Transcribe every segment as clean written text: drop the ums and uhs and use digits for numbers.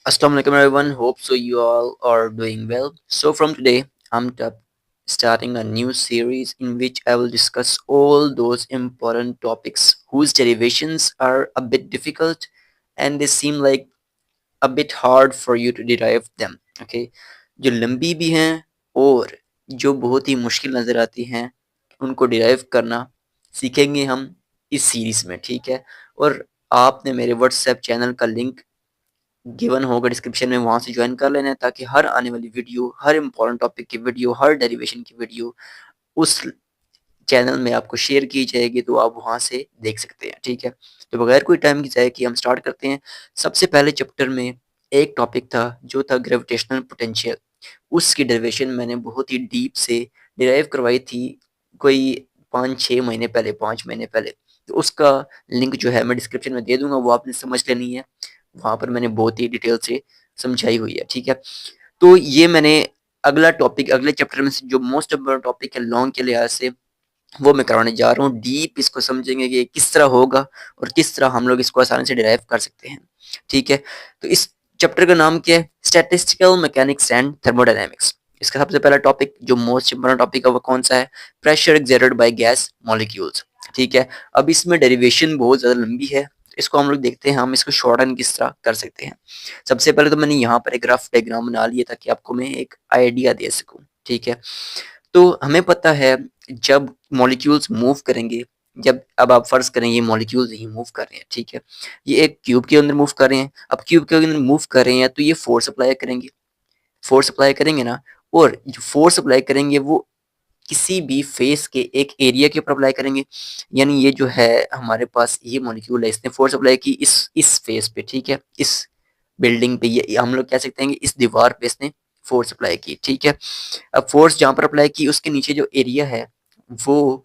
Assalamu alaikum everyone. Hope so you all are doing well. So from today, starting a new series in which I will discuss all those important topics whose derivations are a bit difficult and they seem like a bit hard for you to derive them. Okay, जो लंबी भी हैं और जो बहुत ही मुश्किल नज़र आती हैं उनको डिराइव करना सीखेंगे हम इस सीरीज में। ठीक है, और आपने मेरे व्हाट्सएप चैनल का लिंक गिवन होगा डिस्क्रिप्शन में, वहाँ से ज्वाइन कर लेना है ताकि हर आने वाली वीडियो, हर इंपॉर्टेंट टॉपिक की वीडियो, हर डेरिवेशन की वीडियो उस चैनल में आपको शेयर की जाएगी, तो आप वहाँ से देख सकते हैं। ठीक है, तो बगैर कोई टाइम की जाए कि हम स्टार्ट करते हैं। सबसे पहले चैप्टर में एक टॉपिक था जो था ग्रेविटेशनल पोटेंशियल। उसकी डेरिवेशन मैंने बहुत ही डीप से डिराइव करवाई थी कोई 5-6 महीने पहले, 5 महीने पहले। तो उसका लिंक जो है मैं डिस्क्रिप्शन में दे दूंगा, वो आपने समझ लेनी है। वहाँ पर मैंने बहुत ही डिटेल से समझाई हुई है। ठीक है, तो ये मैंने अगला टॉपिक अगले चैप्टर में से जो मोस्ट इम्पोर्टेंट टॉपिक है लॉन्ग के लिहाज से, वो मैं करवाने जा रहा हूँ। डीप इसको समझेंगे कि किस तरह होगा और किस तरह हम लोग इसको आसानी से डिराइव कर सकते हैं। ठीक है, तो इस चैप्टर का नाम क्या है? Statistical mechanics and thermodynamics. इसका सबसे पहला टॉपिक जो मोस्ट इम्पोर्टेंट टॉपिक है वो कौन सा है? Pressure exerted by gas molecules. ठीक है, अब इसमें डेरिवेशन बहुत ज़्यादा लंबी है, इसको हम लोग देखते हैं हम इसको शॉर्टन किस तरह कर सकते हैं। सबसे पहले तो मैंने यहाँ पर एक रफ डायग्राम बना लिया ताकि आपको मैं एक आइडिया दे सकूँ। ठीक है, तो हमें पता है जब मॉलिक्यूल्स मूव करेंगे, जब अब आप फर्ज करें ये मॉलिक्यूल्स ही मूव कर रहे हैं। ठीक है, ये एक क्यूब के अंदर मूव कर रहे हैं। अब क्यूब के अंदर मूव कर रहे हैं तो ये फोर्स अप्लाई करेंगे, फोर्स अप्लाई करेंगे ना, और जो फोर्स अप्लाई करेंगे वो किसी भी फेस के एक एरिया के ऊपर अप्लाई करेंगे। यानी ये जो है हमारे पास ये मॉलिक्यूल है, इसने फोर्स अप्लाई की इस फेस पे। ठीक है, इस बिल्डिंग पे, ये हम लोग कह सकते हैं कि इस दीवार पे इसने फोर्स अप्लाई की। ठीक है, अब फोर्स जहाँ पर अप्लाई की उसके नीचे जो एरिया है वो,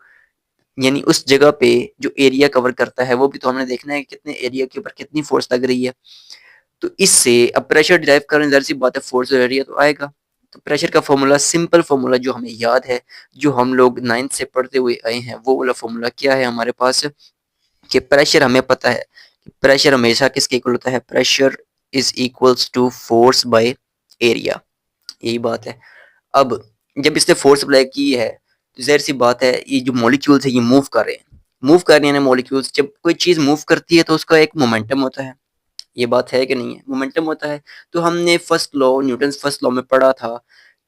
यानी उस जगह पे जो एरिया कवर करता है वो भी तो हमने देखना है कि कितने एरिया के ऊपर कितनी फोर्स लग रही है। तो इससे अब प्रेशर डिराइव करने, जाहिर सी बात है फोर्स और एरिया तो आएगा। तो प्रेशर का फॉर्मूला, सिंपल फॉर्मूला जो हमें याद है, जो हम लोग 9th से पढ़ते हुए आए हैं, वो वाला फॉर्मूला क्या है हमारे पास? कि प्रेशर हमें पता है कि प्रेशर हमेशा किसके इक्वल होता है? Pressure is equals to force by area. यही बात है। अब जब इसने फोर्स अप्लाई की है तो जाहिर सी बात है ये जो मॉलिक्यूल्स है ये मूव कर रहे हैं, मूव कर रहे हैं ना मॉलिक्यूल्स। जब कोई चीज मूव करती है तो उसका एक मोमेंटम होता है। ये बात है कि नहीं है? मोमेंटम होता है। तो हमने first law, Newton first law में पढ़ा था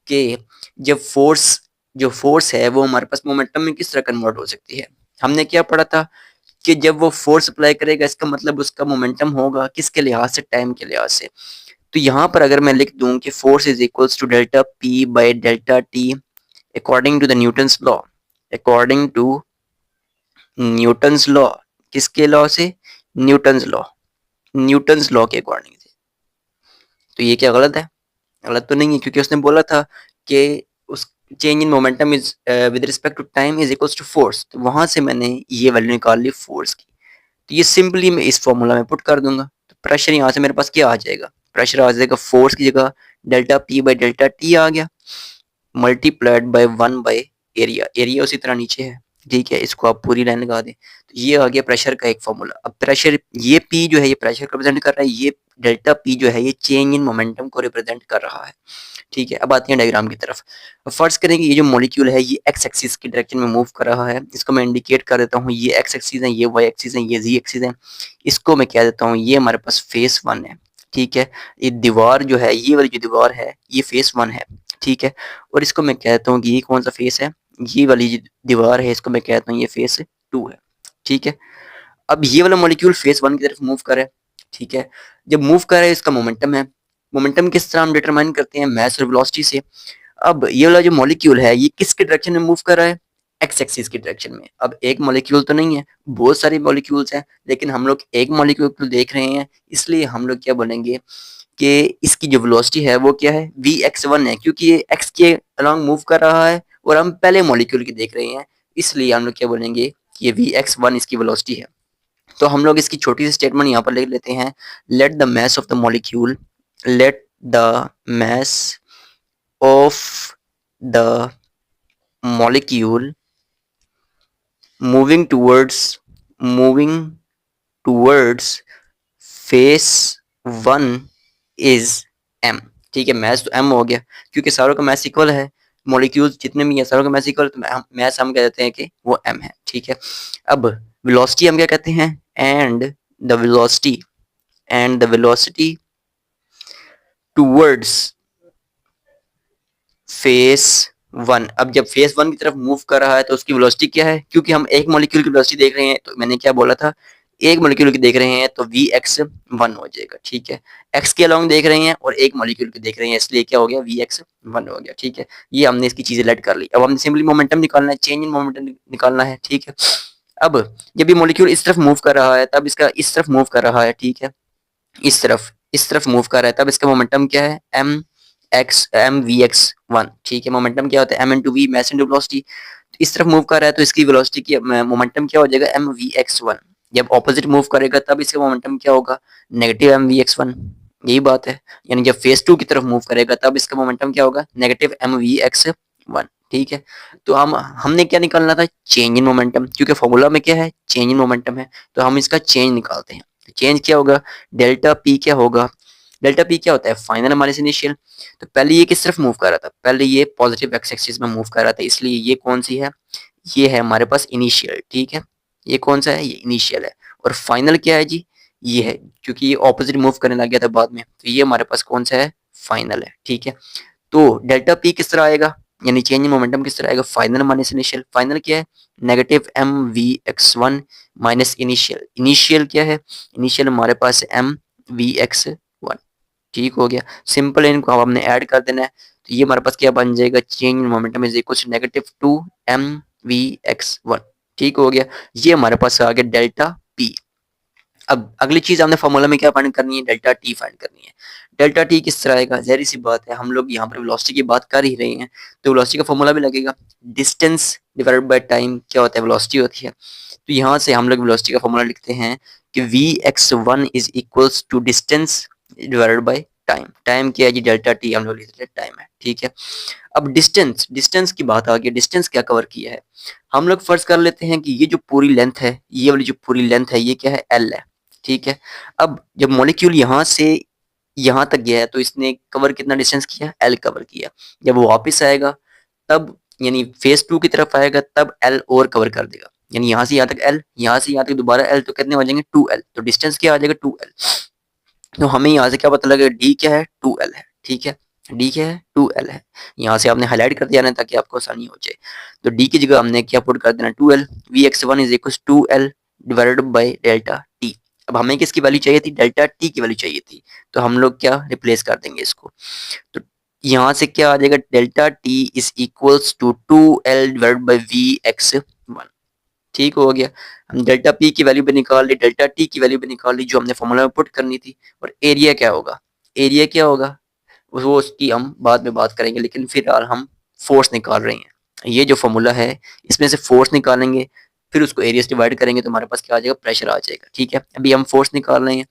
कि जब फोर्स है वो हमारे पास मोमेंटम में किस तरह कन्वर्ट हो सकती है। हमने क्या पढ़ा था कि जब वो फोर्स अप्लाई करेगा इसका मतलब उसका मोमेंटम होगा किसके लिहाज से? टाइम के लिहाज से। तो यहाँ पर अगर मैं लिख दूं कि force is equals to delta P by delta T according to the Newton's law, according to Newton's law, किसके लॉ से? न्यूटन्स लॉ, न्यूटन्स लॉ के अकॉर्डिंग से। तो ये क्या गलत है? गलत तो नहीं है, क्योंकि उसने बोला था कि उस change in momentum is with respect to time is equals to force. तो वहां से मैंने ये वैल्यू निकाल ली फोर्स की। तो ये सिंपली मैं इस फॉर्मूला में पुट कर दूंगा। तो प्रेशर यहाँ से मेरे पास क्या आ जाएगा? प्रेशर आ जाएगा फोर्स की जगह delta P by delta T आ गया, multiplied by 1 by area. Area उसी तरह नीचे है। ठीक है, इसको आप पूरी लाइन लगा दें तो ये आ गया प्रेशर का एक फॉर्मूला। अब प्रेशर, ये पी जो है ये प्रेशर को रिप्रेजेंट कर रहा है, ये डेल्टा पी जो है ये चेंज इन मोमेंटम को रिप्रेजेंट कर रहा है। ठीक है, अब आते हैं डायग्राम की तरफ। अब फर्ज करेंगे ये जो मॉलिक्यूल है ये एक्स एक्सिस की डायरेक्शन में मूव कर रहा है। इसको मैं इंडिकेट कर देता हूँ, ये एक्स एक्सिस है, ये वाई एक्सिस है, ये जी एक्सिस है। इसको मैं कह देता हूँ ये हमारे पास फेस 1 है। ठीक है, ये दीवार जो है, ये वाली जो दीवार है ये फेस 1 है। ठीक है, और इसको मैं कहता हूँ कि ये कौन सा फेस है? ये वाली जो दीवार है इसको मैं कहता हूँ ये फेस 2 है। ठीक है, अब ये वाला मॉलिक्यूल फेस 1 की तरफ मूव कर रहा है। ठीक है, जब मूव कर रहा है इसका मोमेंटम है। मोमेंटम किस तरह हम डिटरमाइन करते हैं? मास और वेलोसिटी से। अब ये वाला जो मॉलिक्यूल है ये किसके डायरेक्शन में मूव कर रहा है? एक्स एक्सिस की डायरेक्शन में। अब एक मॉलिक्यूल तो नहीं है, बहुत सारे मॉलिक्यूल्स हैं, लेकिन हम लोग एक मॉलिक्यूल को देख रहे हैं, इसलिए हम लोग क्या बोलेंगे कि इसकी जो वेलोसिटी है वो क्या है? Vx1 है, क्योंकि ये x के अलोंग मूव कर रहा है और हम पहले मॉलिक्यूल की देख रहे हैं, इसलिए हम लोग क्या बोलेंगे कि ये Vx1 इसकी वेलोसिटी है। तो हम लोग इसकी छोटी सी स्टेटमेंट यहाँ पर लिख लेते हैं। Let the mass of the molecule, let the mass of the molecule moving towards moving towards phase 1 is m। ठीक है, मास तो m हो गया क्योंकि सारों का मास इक्वल है, मॉलिक्यूल्स जितने भी हैं सारों का मास इक्वल, तो मास हम कह देते हैं कि वो m है। ठीक है, अब वेलोसिटी हम क्या कहते हैं, and the velocity towards phase one. अब जब फेस वन की तरफ मूव कर रहा है तो उसकी वेलोसिटी क्या है, क्योंकि हम एक मॉलिक्यूल की वेलोसिटी देख रहे हैं, तो मैंने क्या बोला था, एक मॉलिक्यूल की देख रहे हैं तो वी एक्स वन हो जाएगा। ठीक है, एक्स के अलोंग देख रहे हैं और एक मॉलिक्यूल की देख रहे हैं, इसलिए क्या हो गया, वी एक्स वन हो गया। ठीक है, ये हमने इसकी चीजें लेट कर ली। अब हमने सिंपली मोमेंटम निकालना है, चेंज इन मोमेंटम निकालना है। ठीक है, अब जब ये मॉलिक्यूल इस तरफ मूव कर रहा है तब इसका इस तरफ मूव कर रहा है। ठीक है, इस तरफ मूव कर रहा है तब इसका मोमेंटम क्या है, एम वी एक्स वन। ठीक है, मोमेंटम क्या होता है, M into V, mass into velocity. इस तरफ मूव कर रहा है तो इसकी वेलोसिटी की मोमेंटम क्या हो जाएगा, एम वी एक्स वन। जब ऑपोजिट मूव करेगा तब इसका मोमेंटम क्या होगा, negative M V X one. यही बात है, यानी जब फेज टू की तरफ मूव करेगा तब इसका मोमेंटम क्या होगा, negative M V X one. ठीक है, तो हमने क्या निकालना था, चेंज इन मोमेंटम, क्योंकि फॉर्मूला में क्या है, चेंज इन मोमेंटम है, तो हम इसका चेंज निकालते हैं। चेंज क्या होगा, डेल्टा पी क्या होगा, डेल्टा पी क्या होता है, फाइनल माइनस इनिशियल। तो पहले ये किस तरफ मूव कर रहा था, पहले ये पॉजिटिव एक्स एक्सिस में मूव कर रहा था, इसलिए ये कौन सी है, ये है हमारे पास इनिशियल। ठीक है, ये कौन सा है, ये इनिशियल है। और फाइनल क्या है जी, ये है, क्योंकि ये ऑपोजिट मूव करने लग गया था बाद में, तो ये हमारे पास कौन सा है, फाइनल है। ठीक है, तो डेल्टा पी किस तरह आएगा, यानी चेंज इन मोमेंटम किस तरह आएगा, फाइनल माइनस इनिशियल। फाइनल क्या है, negative M V X one minus initial. Initial क्या है, इनिशियल हमारे पास एम वी एक्स वन। ठीक हो गया, सिंपल है, इनको अब हमने ऐड कर देना है, तो ये हमारे पास क्या बन जाएगा, change in momentum is equal to negative two M V X one. ठीक हो गया, ये हमारे पास आ गया डेल्टा पी। अब अगली चीज हमने फॉर्मूला में क्या फाइंड करनी है, डेल्टा टी फाइंड करनी है। डेल्टा टी किस तरह आएगा, जहरी सी बात है, हम लोग यहाँ पर वेलोसिटी की बात कर ही रहे हैं, तो वेलोसिटी का फॉर्मूला भी लगेगा, डिस्टेंस डिवाइडेड बाय टाइम क्या होता है, वेलोसिटी होती है। तो यहाँ से हम लोग वेलोसिटी का फॉर्मूला लिखते हैं कि V X one is equals to distance divided by time. Time क्या है जी, डेल्टा टी हम लोग लिखते हैं टाइम है। ठीक है, अब डिस्टेंस, डिस्टेंस की बात आ गई, डिस्टेंस क्या कवर किया है, हम लोग फर्ज कर लेते हैं कि ये जो पूरी लेंथ है, ये वाली जो पूरी लेंथ है, ये क्या है, एल है। ठीक है, अब जब मॉलिक्यूल यहाँ से यहाँ तक गया है तो इसने कवर कितना डिस्टेंस किया, एल कवर किया। जब वो वापस आएगा तब, यानी फेज टू की तरफ आएगा तब एल और कवर कर देगा, यानी यहाँ से यहाँ तक एल, यहाँ से यहाँ तक दोबारा एल, तो कितने हो जाएंगे, टू एल। तो डिस्टेंस क्या आ जाएगा, टू एल। तो हमें यहाँ से क्या पता लगेगा, डी क्या है, टू एल है। ठीक है, डी क्या है, टू एल है। यहाँ से आपने हाईलाइट कर दिया ना ताकि आपको आसानी हो जाए। तो डी की जगह हमने क्या पुट कर देना, two L. V X one is equal to L divided by delta T. अब हमें किसकी वैल्यू चाहिए थी, डेल्टा टी की वैल्यू चाहिए थी, तो हम लोग क्या रिप्लेस कर देंगे इसको। तो यहाँ से क्या आ जाएगा, delta T is equals to two L divided by V X one. ठीक हो गया, हम डेल्टा पी की वैल्यू भी निकाल ली, डेल्टा टी की वैल्यू भी निकाल ली जो हमने फॉर्मूला में पुट करनी थी। और एरिया क्या होगा, एरिया क्या होगा वो उसकी हम बाद में बात करेंगे, लेकिन फिलहाल हम फोर्स निकाल रहे हैं। ये जो फॉर्मूला है इसमें से फोर्स निकालेंगे, फिर उसको एरिया से डिवाइड करेंगे तो हमारे पास क्या आ जाएगा, प्रेशर आ जाएगा। ठीक है, अभी हम फोर्स निकाल रहे हैं,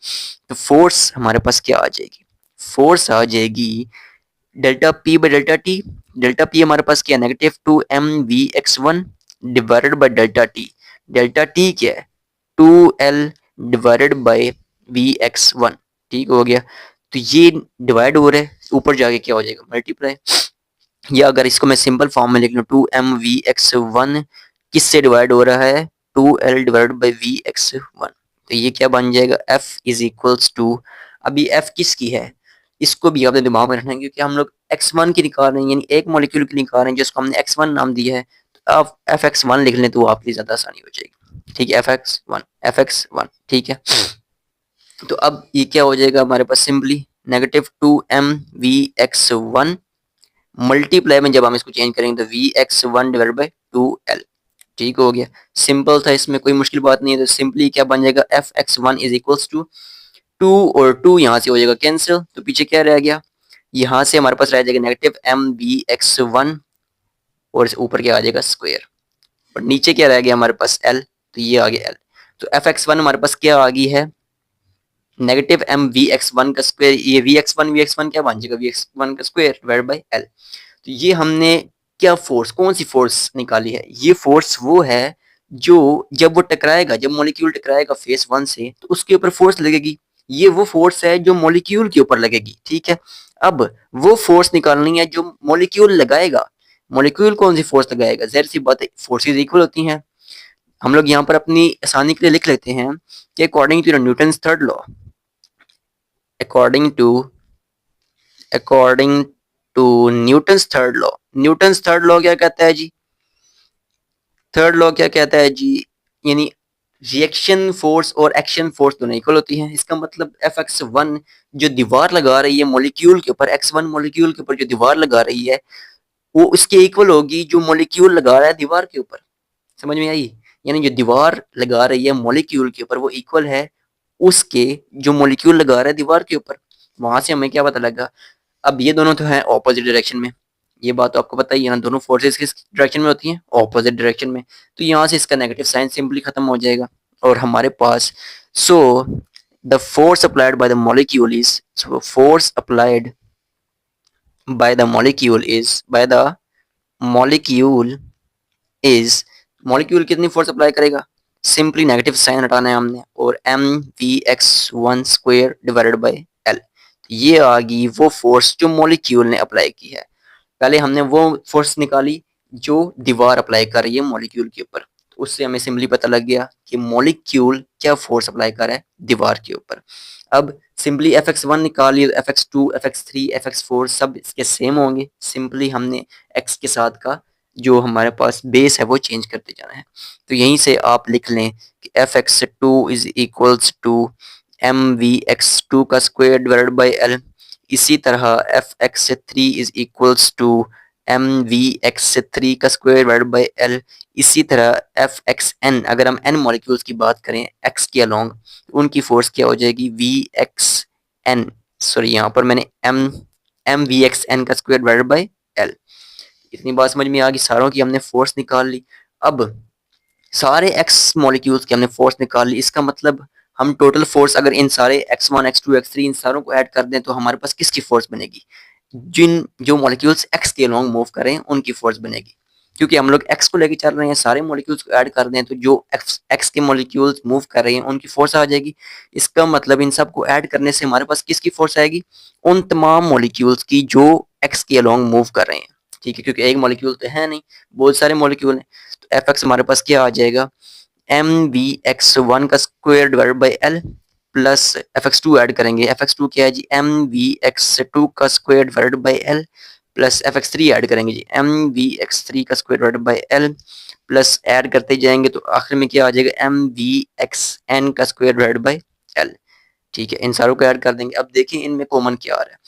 तो फोर्स हमारे पास क्या आ जाएगी, फोर्स आ जाएगी delta P by delta T. Delta P हमारे पास क्या है, negative two M V X one divided by delta T. Delta T क्या है, two L divided by V X one. ठीक हो गया, तो ये डिवाइड हो रहा है, ऊपर जाके क्या हो जाएगा, मल्टीप्लाई। या अगर इसको मैं सिंपल फॉर्म में लिख लूँ, two M V X one किससे डिवाइड हो रहा है, two L divide by V X one. तो ये क्या बन जाएगा, एफ इज इक्वल्स टू, अभी एफ किसकी है, इसको भी आपने दिमाग में रखना है, क्योंकि हम लोग एक्स वन की निकाल रहे हैं, यानी एक मॉलिक्यूल की निकाल रहे हैं जिसको हमने एक्स वन नाम दिया है, तो आप एफ एक्स वन लिख लें तो वो आपके लिए ज्यादा आसानी हो जाएगी। ठीक है, F X one, F X one. ठीक है, तो अब ये क्या हो जाएगा हमारे पास, simply negative two M V X one multiply में जब हम इसको चेंज करेंगे तो V X one divide by two L. ठीक हो गया, सिंपल था, इसमें कोई मुश्किल बात नहीं है। तो सिंपली क्या बन जाएगा, F X one is equals to two, और टू यहाँ से हो जाएगा कैंसिल, तो पीछे क्या रह गया, यहाँ से हमारे पास रह जाएगा negative M B X one, और ऊपर क्या आ जाएगा स्क्वायर, और नीचे क्या रह गया हमारे पास एल, तो ये आ गया एल। तो एफ एक्स वन हमारे पास क्या आ गई है, negative M V X one का स्क्वायर, ये वी एक्स वन क्या बन जाएगा, वी एक्स वन का स्क्वायर डिवाइड बाई एल। तो ये हमने क्या फोर्स, कौन सी फोर्स निकाली है, ये फोर्स वो है जो जब वो टकराएगा, जब मॉलिक्यूल टकराएगा फेस वन से तो उसके ऊपर फोर्स लगेगी। ये वो फोर्स है जो मॉलिक्यूल के ऊपर लगेगी, ठीक है। अब वो फोर्स निकालनी है जो मॉलिक्यूल लगाएगा। मॉलिक्यूल कौन सी फोर्स लगाएगा? ज़ाहिर सी बात है, फोर्सेज इक्वल होती हैं। हम लोग यहाँ पर अपनी आसानी के लिए लिख लेते हैं कि according to Newton's third law, according to according to Newton's third law, Newton's third law क्या कहता है जी? थर्ड लॉ क्या कहता है जी? यानी रिएक्शन फोर्स और एक्शन फोर्स दोनों इक्वल होती हैं। इसका मतलब एफ एक्स वन जो दीवार लगा रही है मॉलिक्यूल के ऊपर, एक्स वन मॉलिक्यूल के ऊपर जो दीवार लगा रही है, वो उसके इक्वल होगी जो मॉलिक्यूल लगा रहा है दीवार के ऊपर। समझ में आई? यानी जो दीवार लगा रही है मॉलिक्यूल के ऊपर वो इक्वल है उसके जो मॉलिक्यूल लगा रहा है दीवार के ऊपर। वहां से हमें क्या पता लगा? अब ये दोनों तो हैं ऑपोजिट डायरेक्शन में, ये बात तो आपको पता ही है ना, दोनों फोर्सेस किस डायरेक्शन में होती हैं? ऑपोजिट डायरेक्शन में। तो यहाँ से इसका नेगेटिव साइन सिंपली खत्म हो जाएगा और हमारे पास so the force applied by the molecule is, so force applied by the molecule is, by the molecule is, molecule कितनी फोर्स अप्लाई करेगा? सिंपली नेगेटिव साइन हटाना है हमने, और M V X one square divided by L. ये आ गई वो फोर्स जो मॉलिक्यूल ने अप्लाई की है। पहले हमने वो फोर्स निकाली जो दीवार अप्लाई कर रही है मॉलिक्यूल के ऊपर, तो उससे हमें सिंपली पता लग गया कि मॉलिक्यूल क्या फोर्स अप्लाई कर रहा है दीवार के ऊपर। अब सिंपली एफ एक्स वन निकालिए, F X two, F X three, F X four सब इसके सेम होंगे। सिंपली हमने एक्स के साथ का जो हमारे पास बेस है वो चेंज करते जाना है। तो यहीं से आप लिख लें कि F X two is equals to M V X two का स्क्वायर डिवाइडेड बाई एल। इसी तरह F X three is equals to M V X three का स्क्वायर डिवाइडेड बाई एल। इसी तरह एफ एक्स एन, अगर हम N molecules की बात करें एक्स के अलोंग, उनकी फोर्स क्या हो जाएगी? वी एक्स एन, सॉरी यहाँ पर मैंने M M V X N का स्क्वायर डिवाइडेड बाई एल। इतनी बात समझ में आ गई, सारों की हमने फोर्स निकाल ली। अब सारे एक्स मॉलिक्यूल्स की हमने फोर्स निकाल ली, इसका मतलब हम टोटल फोर्स अगर इन सारे X one X two X three इन सारों को ऐड कर दें तो हमारे पास किसकी फोर्स बनेगी? जिन जो मॉलिक्यूल्स एक्स के लॉन्ग मूव कर रहे हैं उनकी फोर्स बनेगी। क्योंकि हम लोग एक्स को लेके चल रहे हैं, सारे मॉलिक्यूल्स को ऐड कर दें तो जो एक्स एक्स के मॉलिक्यूल्स मूव कर रहे हैं उनकी फोर्स आ जाएगी। इसका मतलब इन सब को ऐड करने से हमारे पास किसकी फोर्स आएगी? उन तमाम मॉलिक्यूल्स की जो एक्स के लॉन्ग मूव कर रहे हैं, ठीक है। क्योंकि एक मॉलिक्यूल तो है नहीं, बहुत सारे मॉलिक्यूल हैं। तो एफ एक्स हमारे पास क्या आ जाएगा? एम वी एक्स वन का square divided by L plus F X two add करेंगे, एफ एक्स टू क्या है जी? एम वी एक्स टू का square divided by L plus F X three add करेंगे जी, एम वी एक्स थ्री का square divided by L plus add करते जाएंगे तो आखिर में क्या आ जाएगा? एम वी एक्स एन का स्क्वायर डिवाइडेड बाई एल। ठीक है, इन सारों को ऐड कर देंगे। अब देखिए इनमें कॉमन क्या आ रहा है?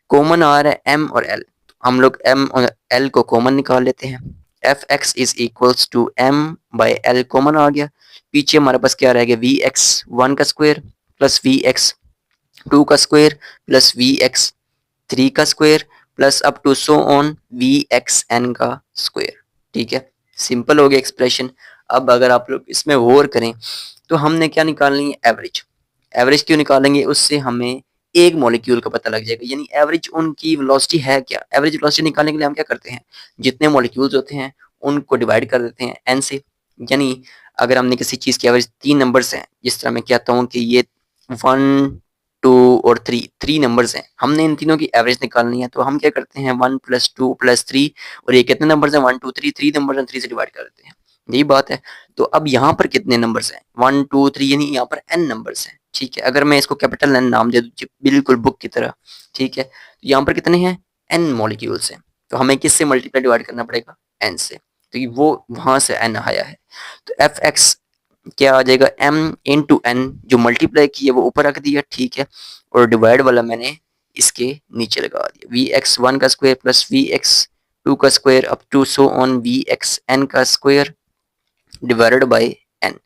कॉमन आ रहा है एम और एल। हम लोग एम और एल को कॉमन निकाल लेते हैं। F X is equals to M by L common आ गया। पीछे हमारे पास क्या रहेगा? वी एक्स वन का square plus V X two का square plus V X three का square plus up to so on V X N का स्क्वायर। ठीक है, सिंपल हो गया एक्सप्रेशन। अब अगर आप लोग इसमें गौर करें तो हमने क्या निकालनी है? एवरेज। एवरेज क्यों निकालेंगे? उससे हमें एक मॉलिक्यूल का पता लग जाएगा, यानी एवरेज उनकी वेलोसिटी है क्या। एवरेज वेलोसिटी निकालने के लिए हम क्या करते हैं? जितने मॉलिक्यूल्स होते हैं उनको डिवाइड कर देते हैं एन से। यानी अगर हमने किसी चीज़ की एवरेज तीन नंबर्स हैं, जिस तरह मैं कहता हूँ कि ये वन टू और थ्री, थ्री नंबर्स हैं, हमने इन तीनों की एवरेज निकालनी है, तो हम क्या करते हैं? One plus two plus three, और ये कितने नंबर्स हैं? One two three, three numbers हैं, थ्री से डिवाइड कर देते हैं। यही बात है। तो अब यहाँ पर कितने नंबर्स हैं? वन टू थ्री, यानी यहाँ पर एन नंबर्स हैं। ठीक है, अगर मैं इसको कैपिटल एन नाम दे दूँ बिल्कुल बुक की तरह, ठीक है, तो यहाँ पर कितने हैं? एन मॉलिक्यूल्स हैं। तो हमें किससे मल्टीप्लाई डिवाइड करना पड़ेगा? एन से। तो ये वो वहां से एन आया है। तो एफ एक्स क्या आ जाएगा? एम इन टू एन, जो मल्टीप्लाई की है वो ऊपर रख दिया, ठीक है, और डिवाइड वाला मैंने इसके नीचे लगा दिया। वी एक्स वन का square plus V X two का square up to so on V X N का स्क्वायर डिवाइडेड बाई एन।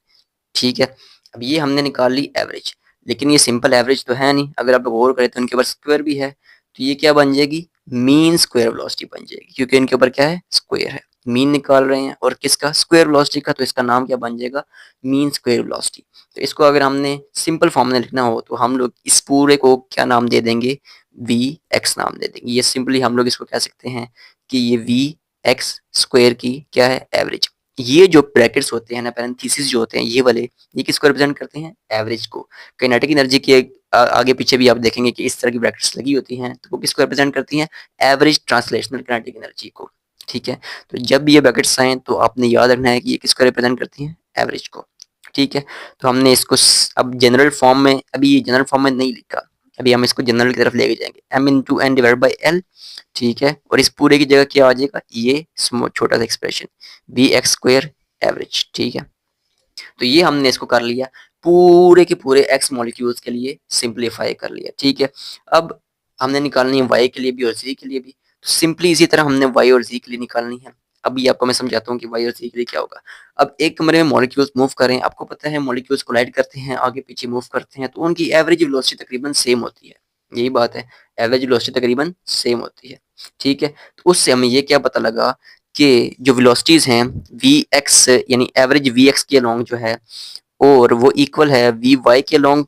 ठीक है, अब ये हमने निकाल ली एवरेज। लेकिन ये सिंपल एवरेज तो है नहीं, अगर आप गौर करें तो इनके ऊपर स्क्वायर भी है। तो ये क्या बन जाएगी? मीन स्क्वायर वेलोसिटी बन जाएगी, क्योंकि इनके ऊपर क्या है? स्क्वायर है। मीन निकाल रहे हैं और किसका? स्क्वायर वेलोसिटी का, तो इसका नाम क्या बन जाएगा? Mean square velocity. तो इसको अगर हमने सिंपल फॉर्म में लिखना हो तो हम लोग इस पूरे को क्या नाम दे देंगे? वी एक्स नाम दे देंगे। ये सिंपली हम लोग इसको कह सकते हैं कि ये वी एक्स स्क्वायर की क्या है? एवरेज। ये जो ब्रैकेट्स होते हैं ना, पैरेंथेसिस जो होते हैं ये वाले, ये किसको रिप्रेजेंट करते हैं? एवरेज को। काइनेटिक एनर्जी की एक आगे पीछे भी आप देखेंगे कि इस तरह की ब्रैकेट्स लगी होती हैं, तो वो किसको रिप्रेजेंट करती हैं? एवरेज ट्रांसलेशनल काइनेटिक एनर्जी को। ठीक है, तो जब भी ये ब्रैकेट्स आए तो आपने याद रखना है कि ये किसको रिप्रेजेंट करती हैं? एवरेज को। ठीक है, तो हमने इसको अब जनरल फॉर्म में, अभी ये जनरल फॉर्म में नहीं लिखा, अभी हम इसको जनरल की तरफ लेके जाएंगे। M into N divide by L. ठीक है, और इस पूरे की जगह क्या आ जाएगा? ये छोटा सा expression B X square average. ठीक है, तो ये हमने इसको कर लिया, पूरे के पूरे एक्स मॉलिक्यूल्स के लिए सिंप्लीफाई कर लिया। ठीक है, अब हमने निकालनी है वाई के लिए भी और जी के लिए भी, तो सिंपली इसी तरह हमने वाई और जी के लिए निकालनी है। अभी आपको मैं समझाता हूँ कि वाई और जी के लिए क्या होगा। अब एक कमरे में मॉलिक्यूल्स मूव करें, आपको पता है मॉलिक्यूल्स कोलाइड करते हैं, आगे पीछे मूव करते हैं, तो उनकी एवरेज वेलोसिटी तकरीबन सेम होती है। यही बात है, एवरेज वेलोसिटी तकरीबन सेम होती है। ठीक है, तो उससे हमें ये क्या पता लगा कि जो वेलोसिटीज हैं वी एक्स यानी एवरेज वी एक्स के अलोंग जो है, और वो इक्वल है वी वाई के लॉन्ग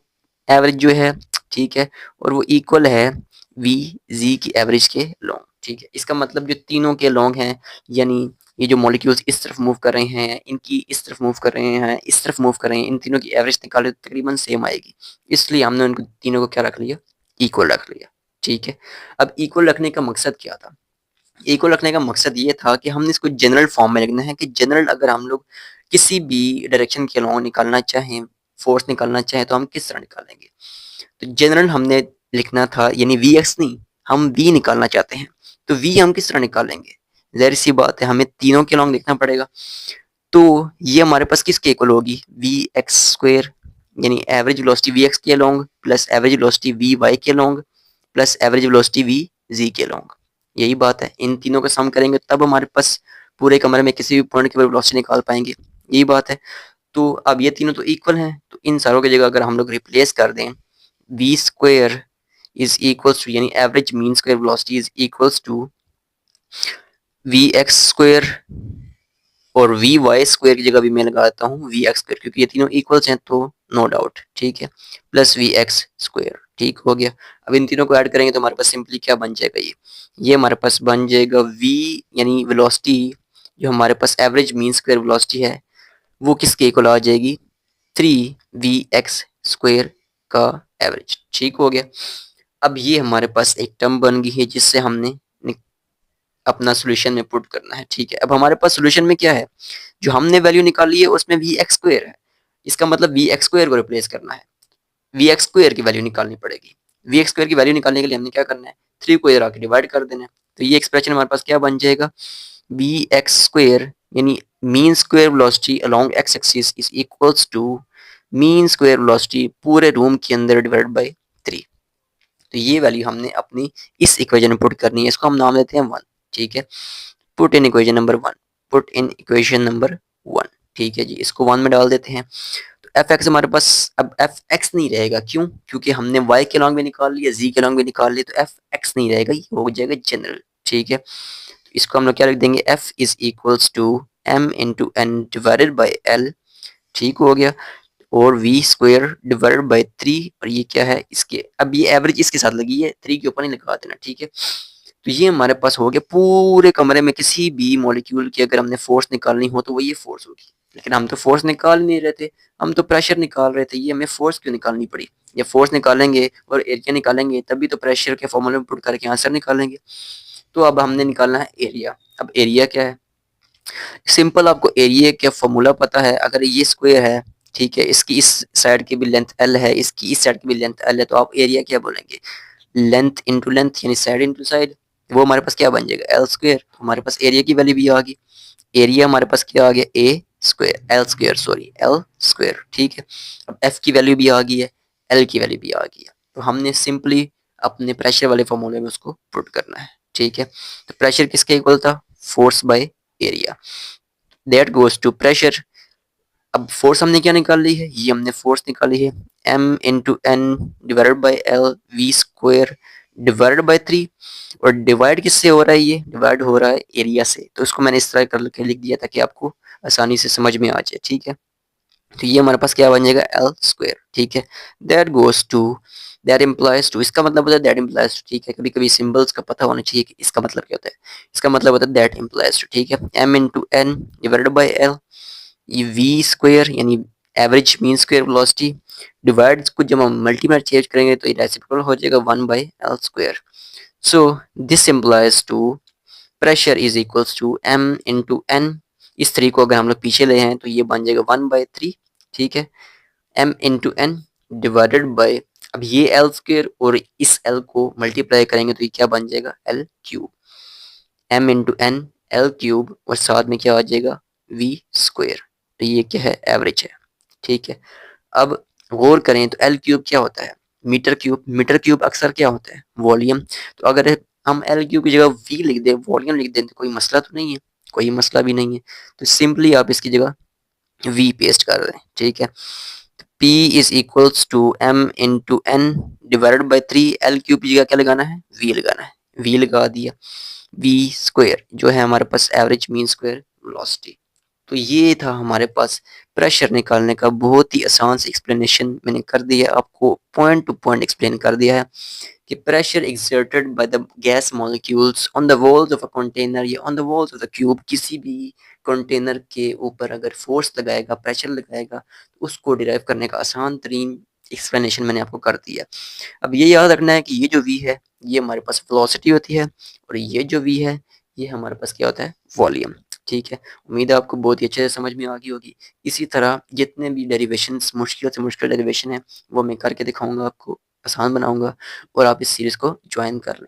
एवरेज जो है। ठीक है, और वो इक्वल है वी जी की एवरेज के लॉन्ग। ठीक है, इसका मतलब जो तीनों के लॉन्ग हैं, यानी ये जो मॉलिक्यूल्स इस तरफ मूव कर रहे हैं, इनकी इस तरफ मूव कर रहे हैं, इस तरफ मूव कर रहे हैं, इन तीनों की एवरेज निकाले तो तकरीबन सेम आएगी। इसलिए हमने उनको तीनों को क्या रख लिया? इक्वल रख लिया। ठीक है, अब इक्वल रखने का मकसद क्या था? इक्वल रखने का मकसद ये था कि हमने इसको जनरल फॉर्म में लिखना है कि जनरल अगर हम लोग किसी भी डायरेक्शन के अलोंग निकालना चाहें, फोर्स निकालना चाहें, तो हम किस तरह निकालेंगे? तो जनरल हमने लिखना था, यानी वी एक्स नहीं, हम वी निकालना चाहते हैं, तो वी हम किस तरह निकालेंगे? जाहिर सी बात है, हमें तीनों के अलोंग लिखना पड़ेगा। तो ये हमारे पास किसके इक्वल होगी? वी एक्स स्क्वायर, यानी एवरेज वेलोसिटी वी एक्स के along plus average velocity V Y के along plus average velocity V Z के अलोंग। यही बात है, इन तीनों का सम करेंगे तब हमारे पास पूरे कमरे में किसी भी पॉइंट की वेलोसिटी निकाल पाएंगे। यही बात है, तो अब ये तीनों तो इक्वल हैं, तो इन सारों की जगह अगर हम लोग रिप्लेस कर दें, V square is equals to, यानी average mean square velocity is equals to V X square, और वी वाई स्क्वायर की जगह भी मैं लगाता हूँ वी एक्स स्क्वायर, क्योंकि ये तीनों इक्वल्स हैं तो नो डाउट। ठीक है, प्लस वी एक्स स्क्वायर। ठीक हो गया, अब इन तीनों को ऐड करेंगे तो हमारे पास सिंपली क्या बन जाएगा? ये हमारे पास बन जाएगा वी, यानी वेलोसिटी जो हमारे पास एवरेज मीन स्क्वायर वेलोसिटी है, वो किसके इक्वल आ जाएगी? 3 वी एक्स स्क्वायर का एवरेज। ठीक हो गया, अब ये हमारे पास एक टर्म बन गई है जिससे हमने अपना सोल्यूशन में पुट करना है। ठीक है, अब हमारे पास सोल्यूशन में क्या है? जो हमने वैल्यू निकाली है उसमें वी एक्स स्क्वायर है, इसका मतलब वी एक्स स्क्वायर को रिप्लेस करना है, वी एक्स स्क्वायर की वैल्यू निकालनी पड़ेगी। वी एक्स स्क्वायर की वैल्यू निकालने के लिए हमने क्या करना है? 3 को इधर आके डिवाइड कर देना है, तो ये एक्सप्रेशन हमारे पास क्या बन जाएगा? वी एक्स स्क्वायर यानी mean square velocity along X axis is equals to mean square velocity पूरे रूम के अंदर डिवाइड बाई 3। तो ये वैल्यू हमने अपनी इस इक्वेशन में पुट करनी है, इसको हम नाम देते हैं 1। ठीक है, put in equation number 1, put in equation number 1। ठीक है जी, इसको 1 में डाल देते हैं, तो एफ एक्स हमारे पास अब एफ एक्स नहीं रहेगा। क्यों? क्योंकि हमने वाई के लॉन्ग भी निकाल लिया, जी के लॉन्ग भी निकाल लिया, तो एफ एक्स नहीं रहेगा, ये हो जाएगा जनरल। ठीक है, तो इसको हम लोग क्या लिख देंगे? F is equals to M into N divided by L. ठीक हो गया, और वी स्क्वायर डिवाइडेड बाई 3, और ये क्या है? इसके अब ये एवरेज इसके साथ लगी है, 3 के ऊपर नहीं लगा देना। ठीक है, तो ये हमारे पास हो गया पूरे कमरे में किसी भी मॉलिक्यूल की अगर हमने फोर्स निकालनी हो तो वो ये फोर्स होगी। लेकिन हम तो फोर्स निकाल नहीं रहे थे, हम तो प्रेशर निकाल रहे थे, ये हमें फोर्स क्यों निकालनी पड़ी? जब फोर्स निकालेंगे और एरिया निकालेंगे तभी तो प्रेशर के फॉर्मूले में पुट करके आंसर निकालेंगे। तो अब हमने निकालना है एरिया। अब एरिया क्या है? सिंपल, आपको एरिया का फॉर्मूला पता है। अगर ये स्क्वायर है, ठीक है, इसकी इस साइड की भी लेंथ एल है, इसकी इस साइड की भी लेंथ एल है, तो आप एरिया क्या बोलेंगे? लेंथ इंटू लेंथ, यानी साइड इंटू साइड। वो हमारे पास क्या बन जाएगा? L square. हमारे पास एरिया की वैल्यू भी आ गई, एरिया हमारे पास क्या आ गया? A square, L square, sorry L square. ठीक है, अब एफ की वैल्यू भी आ गई है, एल की वैल्यू भी आ गई है, तो हमने सिंपली अपने प्रेशर वाले फॉर्मूले में उसको पुट करना है। ठीक है, तो प्रेशर किसके इक्वल था? Force by area, that goes to pressure. अब फोर्स हमने क्या निकाल ली है? ये हमने फोर्स निकाली है M into N divided by L V square divided by 3। और डिवाइड किससे हो रहा है? ये डिवाइड हो रहा है एरिया से, तो इसको मैंने इस तरह करके लिख दिया ताकि आपको आसानी से समझ में आ जाए। ठीक है, तो ये हमारे पास क्या बन जाएगा? L square. ठीक है, that goes to, that implies to, इसका मतलब होता है दैट इम्प्लाइज टू। ठीक है, कभी कभी सिंबल्स का पता होना चाहिए कि इसका मतलब क्या होता है। इसका मतलब होता है दैट इम्प्लाइज टू। ठीक है, M into N divided by L, ये वी स्क्वायर यानी average mean square velocity divide को जब हम मल्टीप्लाई चेंज करेंगे तो ये रेसिप्रोकल हो जाएगा 1/L²। So this implies to pressure is equals to m into N. इस 3 को अगर हम लोग पीछे ले हैं तो ये बन जाएगा 1/3, ठीक है, m into N divided by, अब ये L² और इस L को मल्टीप्लाई करेंगे तो ये क्या बन जाएगा, L³। m into N L³ और साथ में क्या आ जाएगा, V²। तो ये क्या है, एवरेज है, ठीक है। अब गौर करें तो L³ क्या होता है, मीटर क्यूब। मीटर क्यूब अक्सर क्या होता है, वॉल्यूम। तो अगर हम L³ की जगह V लिख दें, वॉल्यूम लिख दें, तो कोई मसला तो नहीं है, कोई मसला भी नहीं है। तो सिंपली आप इसकी जगह V पेस्ट कर दें, ठीक है। P is equals to m into N divided by 3। L³ की जगह क्या लगाना है, V लगाना है, V लगा दिया। V² जो है हमारे पास एवरेज मीन स्क्वायर वेलोसिटी। तो ये था हमारे पास प्रेशर निकालने का बहुत ही आसान सा एक्सप्लेनेशन मैंने कर दिया, आपको पॉइंट टू पॉइंट एक्सप्लेन कर दिया है कि pressure exerted by the gas molecules on the walls of a container या on the walls of the cube, किसी भी कंटेनर के ऊपर अगर फोर्स लगाएगा, प्रेशर लगाएगा, तो उसको डिराइव करने का आसान तरीन एक्सप्लेनेशन मैंने आपको कर दिया। अब ये याद रखना है कि ये जो v है ये हमारे पास वेलोसिटी होती है, और ये जो v है ये हमारे पास क्या होता है, वॉल्यूम, ठीक है। उम्मीद है आपको बहुत ही अच्छे से समझ में आ गई होगी। इसी तरह जितने भी डेरिवेशंस मुश्किल से मुश्किल डेरिवेशन है वो मैं करके दिखाऊंगा, आपको आसान बनाऊंगा, और आप इस सीरीज को ज्वाइन कर लें।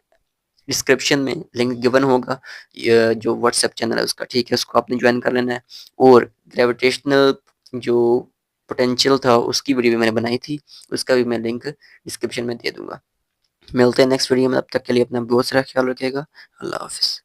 डिस्क्रिप्शन में लिंक गिवन होगा, जो व्हाट्सएप चैनल है उसका, ठीक है, उसको आपने ज्वाइन कर लेना है। और ग्रेविटेशनल जो पोटेंशियल था उसकी वीडियो भी मैंने बनाई थी, उसका भी मैं लिंक डिस्क्रिप्शन में दे दूंगा। मिलते हैं नेक्स्ट वीडियो में, तब तक के लिए अपना बहुत सारा ख्याल रखिएगा। अल्लाह हाफिज़।